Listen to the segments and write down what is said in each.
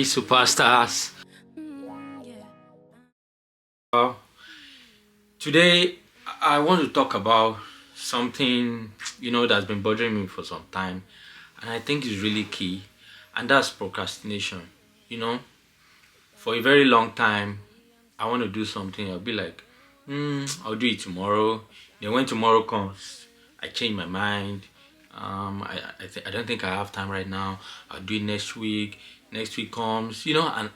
superstars. Today I want to talk about something that's been bothering me for some time, and I think is really key, and that's procrastination. You know, for a very long time, I want to do something. I'll be like, I'll do it tomorrow. Then when tomorrow comes, I change my mind. I don't think I have time right now. I'll do it next week. Next week comes, and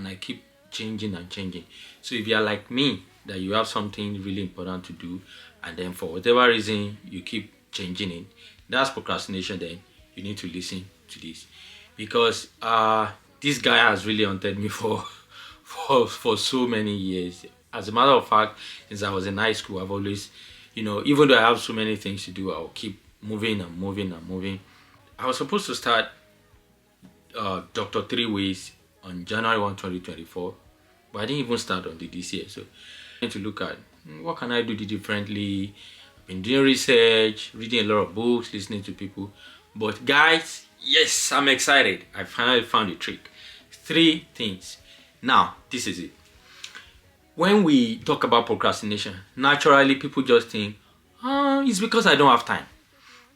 I keep changing and changing. So if you are like me, that you have something really important to do, and then for whatever reason you keep changing it, that's procrastination. Then you need to listen to this, because this guy has really haunted me for for so many years. As a matter of fact, since I was in high school, I've always, even though I have so many things to do, I'll keep moving and moving and moving. I was supposed to start Dr. Three Ways on January 1, 2024, but I didn't even start on this year. So I need to look at what can I do differently. I've been doing research, reading a lot of books, listening to people. But guys, yes, I'm excited. I finally found a trick. 3 things. Now, this is it. When we talk about procrastination, naturally people just think, it's because I don't have time,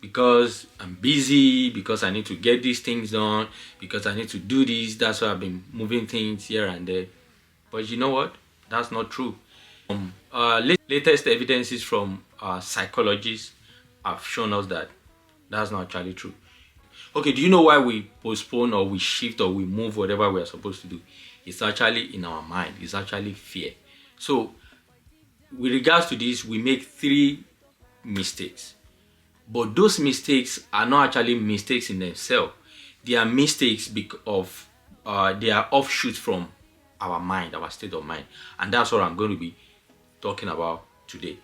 because I'm busy, because I need to get these things done, because I need to do this. That's why I've been moving things here and there. But you know what? That's not true. Latest evidences from psychologists have shown us that that's not actually true. Okay, do you know why we postpone or we shift or we move whatever we are supposed to do? It's actually in our mind. It's actually fear. So, with regards to this, we make 3 mistakes. But those mistakes are not actually mistakes in themselves. They are mistakes because they are offshoots from our mind, our state of mind. And that's what I'm going to be talking about today.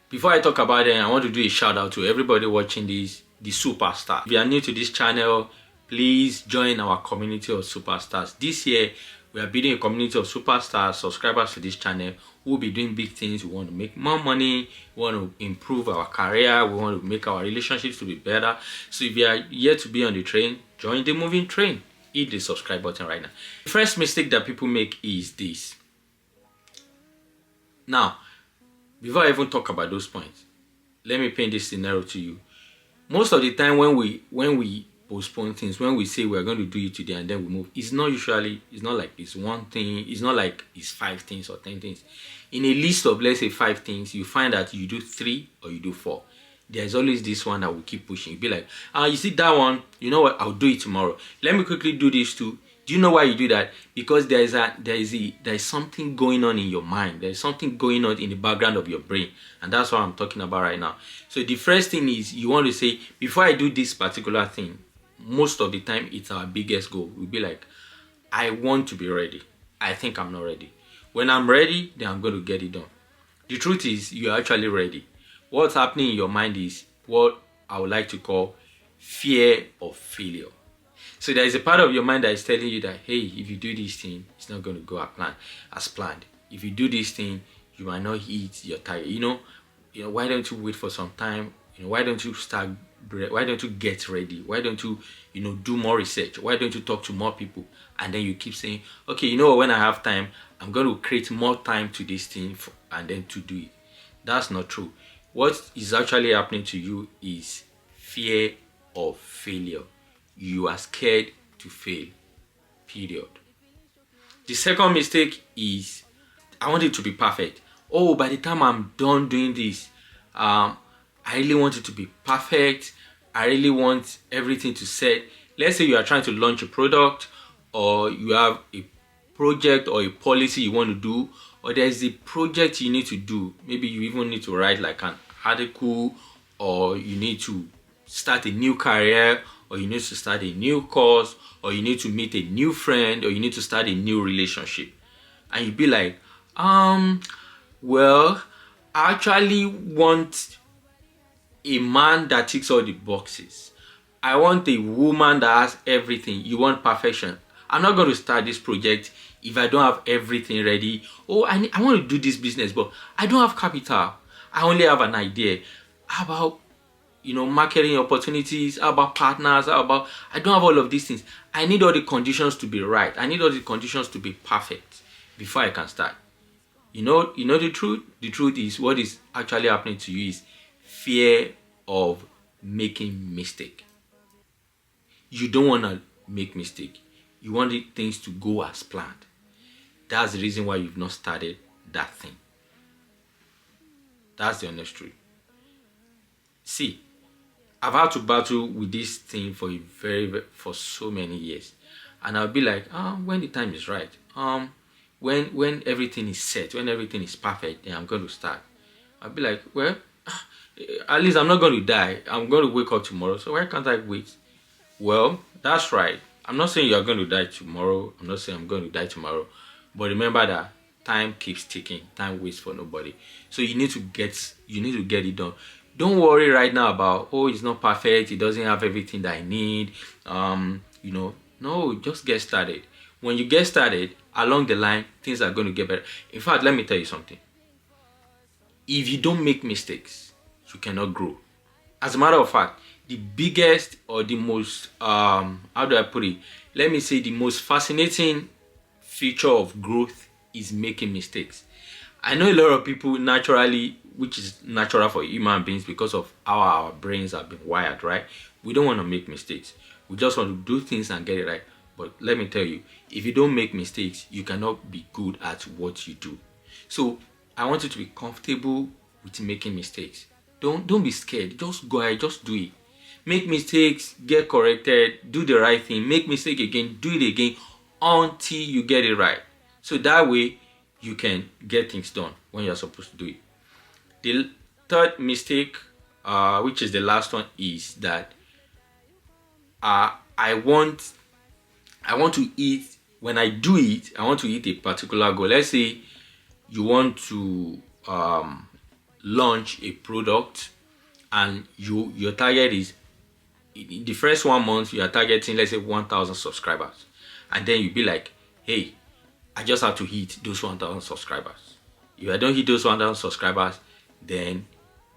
Before I talk about it, I want to do a shout out to everybody watching this, the superstar. If you are new to this channel, please join our community of superstars. This year, we are building a community of superstars, subscribers to this channel. We'll be doing big things. We want to make more money. We want to improve our career. We want to make our relationships to be better. So if you are yet to be on the train, join the moving train. Hit the subscribe button right now. The first mistake that people make is this. Now, before I even talk about those points, let me paint this scenario to you. Most of the time when we postpone things, when we say we're going to do it today and then we move, it's not like it's one thing, it's not like it's 5 things or 10 things. In a list of, let's say, 5 things, you find that you do 3 or you do 4. There's always this one that will keep pushing. You'll be like, you see that one, you know what, I'll do it tomorrow. Let me quickly do this too. Do you know why you do that? Because there is something going on in your mind. There's something going on in the background of your brain. And that's what I'm talking about right now. So the first thing is, you want to say, before I do this particular thing, most of the time it's our biggest goal. We'll be like, I want to be ready. I think I'm not ready. When I'm ready, then I'm going to get it done. The truth is, you're actually ready. What's happening in your mind is what I would like to call fear of failure. So there is a part of your mind that is telling you that, hey, if you do this thing, it's not going to go as planned. If you do this thing, you might not hit your target. Why don't you wait for some time? Why don't you get ready? Why don't you, do more research? Why don't you talk to more people? And then you keep saying, okay, when I have time, I'm going to create more time to this thing and then to do it. That's not true. What is actually happening to you is fear of failure. You are scared to fail, period. The second mistake is, I want it to be perfect. Oh, by the time I'm done doing this, I really want it to be perfect. I really want everything to set. Let's say you are trying to launch a product, or you have a project or a policy you want to do, or there's a project you need to do. Maybe you even need to write like an article, or you need to start a new career, or you need to start a new course, or you need to meet a new friend, or you need to start a new relationship. And you'd be like, well, I actually want a man that ticks all the boxes. I want a woman that has everything. You want perfection. I'm not going to start this project if I don't have everything ready. Oh, I want to do this business, but I don't have capital. I only have an idea. How about, marketing opportunities? How about partners? How about, I don't have all of these things. I need all the conditions to be right. I need all the conditions to be perfect before I can start. The truth? The truth is, what is actually happening to you is fear of making mistake. You don't want to make mistake. You want things to go as planned. That's the reason why you've not started that thing. That's the honest truth. See, I've had to battle with this thing for so many years, and I'll be like, when the time is right, when everything is set, when everything is perfect, then I'm going to start. I'll be like, well, at least I'm not going to die. I'm going to wake up tomorrow, so why can't I wait? Well, that's right. I'm not saying you're going to die tomorrow. I'm not saying I'm going to die tomorrow. But remember that time keeps ticking. Time waits for nobody. So you need to get it done. Don't worry right now about, it's not perfect. It doesn't have everything that I need. No, just get started. When you get started, along the line, things are going to get better. In fact, let me tell you something. If you don't make mistakes, you cannot grow. As a matter of fact, the biggest or the most, how do I put it? Let me say the most fascinating feature of growth is making mistakes. I know a lot of people naturally, which is natural for human beings because of how our brains have been wired, right? We don't want to make mistakes. We just want to do things and get it right. But let me tell you, if you don't make mistakes, you cannot be good at what you do. So I want you to be comfortable with making mistakes. Don't be scared. Just go ahead, just do it. Make mistakes, get corrected, do the right thing, make mistake again, do it again until you get it right. So that way you can get things done when you're supposed to do it. The third mistake, which is the last one, is that I want to eat. When I do it, I want to eat a particular goal. Let's say you want to launch a product, and your target is, in the first 1 month you are targeting, let's say 1,000 subscribers, and then you be like, hey, I just have to hit those 1,000 subscribers. If I don't hit those 1,000 subscribers, then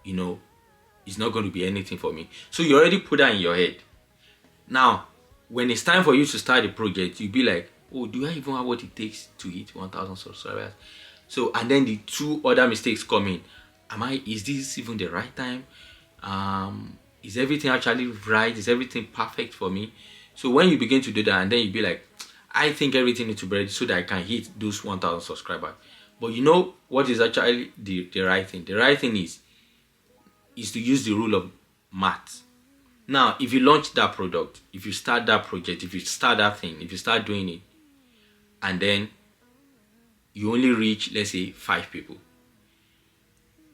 it's not going to be anything for me. So you already put that in your head. Now when it's time for you to start the project, you'll be like, do I even have what it takes to hit 1,000 subscribers? So, and then the two other mistakes come in. Is this even the right time? Is everything actually right? Is everything perfect for me? So when you begin to do that, and then you be like, I think everything needs to be ready so that I can hit those 1,000 subscribers. But you know what is actually the right thing? The right thing is to use the rule of math. Now, if you launch that product, if you start that project, if you start that thing, if you start doing it, and then you only reach, let's say, 5 people.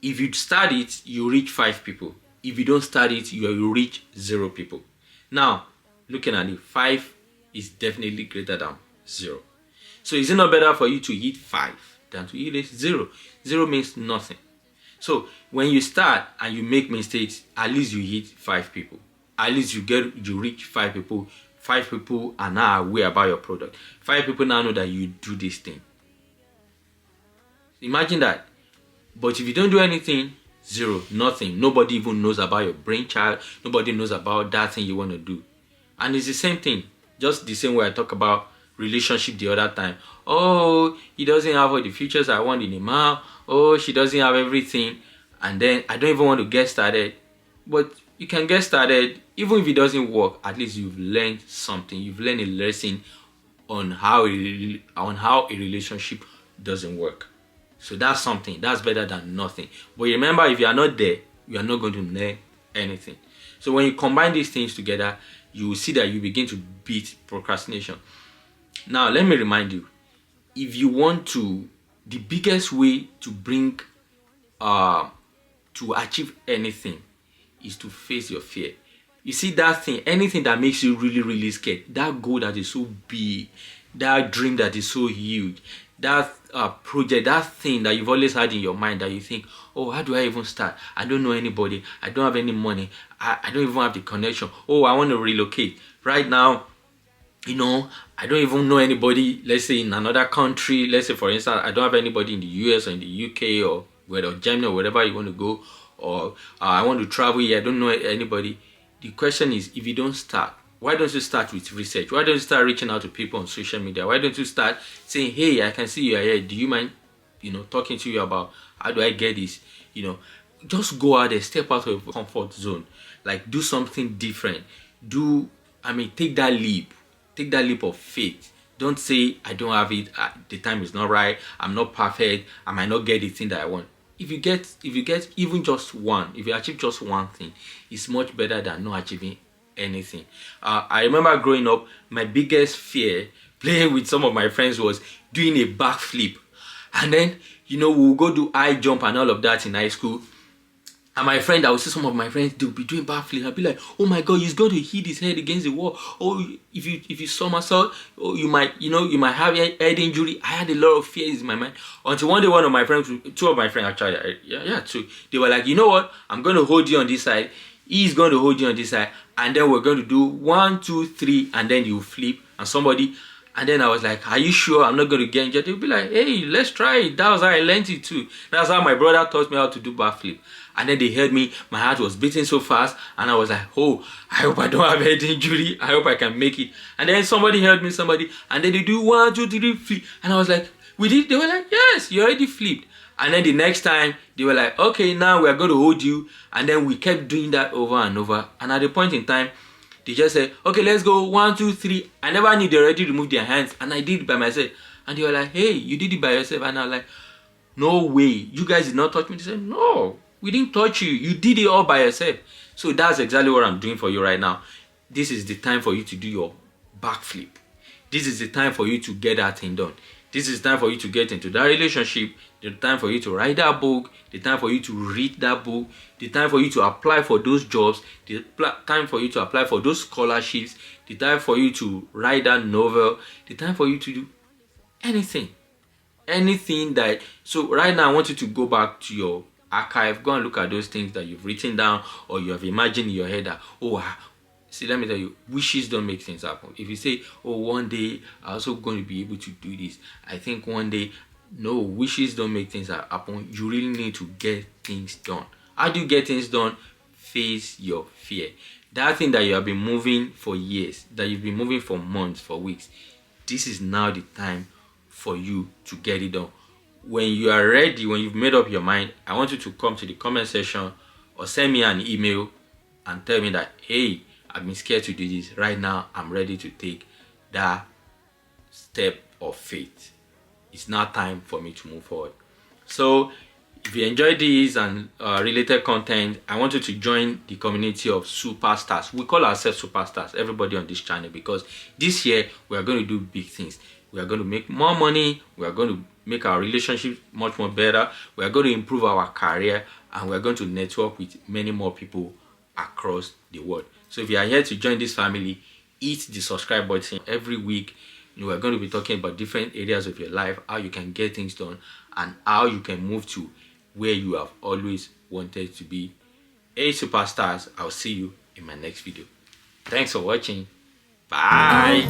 If you start it, you reach 5 people. If you don't start it, you reach 0 people. Now, looking at it, 5 is definitely greater than 0. So is it not better for you to hit 5 than to hit 0? 0 means nothing. So when you start and you make mistakes, at least you hit 5 people. At least you reach 5 people. 5 people are now aware about your product. 5 people now know that you do this thing. Imagine that. But if you don't do anything, 0, nothing. Nobody even knows about your brainchild. Nobody knows about that thing you want to do. And it's the same thing. Just the same way I talk about relationship the other time. He doesn't have all the features I want in a man. She doesn't have everything. And then I don't even want to get started. But you can get started. Even if it doesn't work, at least you've learned something. You've learned a lesson on how a relationship doesn't work. So that's something. That's better than nothing. But remember, if you are not there, you are not going to learn anything. So when you combine these things together, you will see that you begin to beat procrastination. Now, let me remind you, if you want to, the biggest way to bring, to achieve anything is to face your fear. You see that thing, anything that makes you really, really scared, that goal that is so big, that dream that is so huge, that project, that thing that you've always had in your mind that you think, how do I even start? I don't know anybody. I don't have any money. I don't even have the connection. I want to relocate. Right now, I don't even know anybody, let's say in another country. Let's say, for instance, I don't have anybody in the US or in the UK or Germany or wherever you want to go. or I want to travel here, I don't know anybody. The question is, if you don't start, why don't you start with research? Why don't you start reaching out to people on social media? Why don't you start saying, hey, I can see you are here, do you mind, talking to you about how do I get this? Just go out there, step out of your comfort zone, like do something different. Take that leap. Take that leap of faith. Don't say I don't have it, the time is not right, I'm not perfect, I might not get the thing that I want. If you get even just one, if you achieve just one thing, it's much better than not achieving anything. I remember growing up, my biggest fear playing with some of my friends was doing a backflip. And then, we'll go do high jump and all of that in high school. And my friend, I would see some of my friends, they'll be doing backflip. I'll be like, oh my God, he's going to hit his head against the wall. Oh, if you somersault, oh, you might have a head injury. I had a lot of fears in my mind. Until one day, one of my friends, two of my friends actually, two, they were like, you know what? I'm going to hold you on this side. He's going to hold you on this side. And then we're going to do 1, 2, 3, and then you flip. And then I was like, are you sure I'm not going to get injured? They'll be like, hey, let's try it. That was how I learned it too. That's how my brother taught me how to do backflip. And then they heard me, my heart was beating so fast, and I was like, oh, I hope I don't have head injury. I hope I can make it. And then somebody heard me, and then they do 1, 2, 3, flip. And I was like, we did? They were like, yes, you already flipped. And then the next time, they were like, okay, now we are going to hold you. And then we kept doing that over and over. And at the point in time, they just said, okay, let's go, 1, 2, 3. I never knew they already removed their hands, and I did it by myself. And they were like, hey, you did it by yourself. And I was like, no way, you guys did not touch me. They said, no, we didn't touch you. You did it all by yourself. So that's exactly what I'm doing for you right now. This is the time for you to do your backflip. This is the time for you to get that thing done. This is the time for you to get into that relationship. The time for you to write that book. The time for you to read that book. The time for you to apply for those jobs. The time for you to apply for those scholarships. The time for you to write that novel. The time for you to do anything. Anything that... So right now I want you to go back to your archive. Go and look at those things that you've written down or you have imagined in your head that, see, let me tell you, wishes don't make things happen. If you say, oh, one day I'm also going to be able to do this, I think one day, no, wishes don't make things happen. You really need to get things done. How do you get things done? Face your fear. That thing that you have been moving for years, that you've been moving for months, for weeks, this is now the time for you to get it done. When you are ready, when you've made up your mind, I want you to come to the comment section or send me an email and tell me that, hey, I've been scared to do this. Right now, I'm ready to take that step of faith. It's now time for me to move forward. So, if you enjoyed this and related content, I want you to join the community of superstars. We call ourselves superstars, everybody on this channel, because this year we are going to do big things. We are going to make more money. We are going to make our relationship much more better. We are going to improve our career, and we are going to network with many more people across the world. So if you are here to join this family, hit the subscribe button. Every week we are going to be talking about different areas of your life, how you can get things done, and how you can move to where you have always wanted to be. Hey superstars, I'll see you in my next video. Thanks for watching. Bye.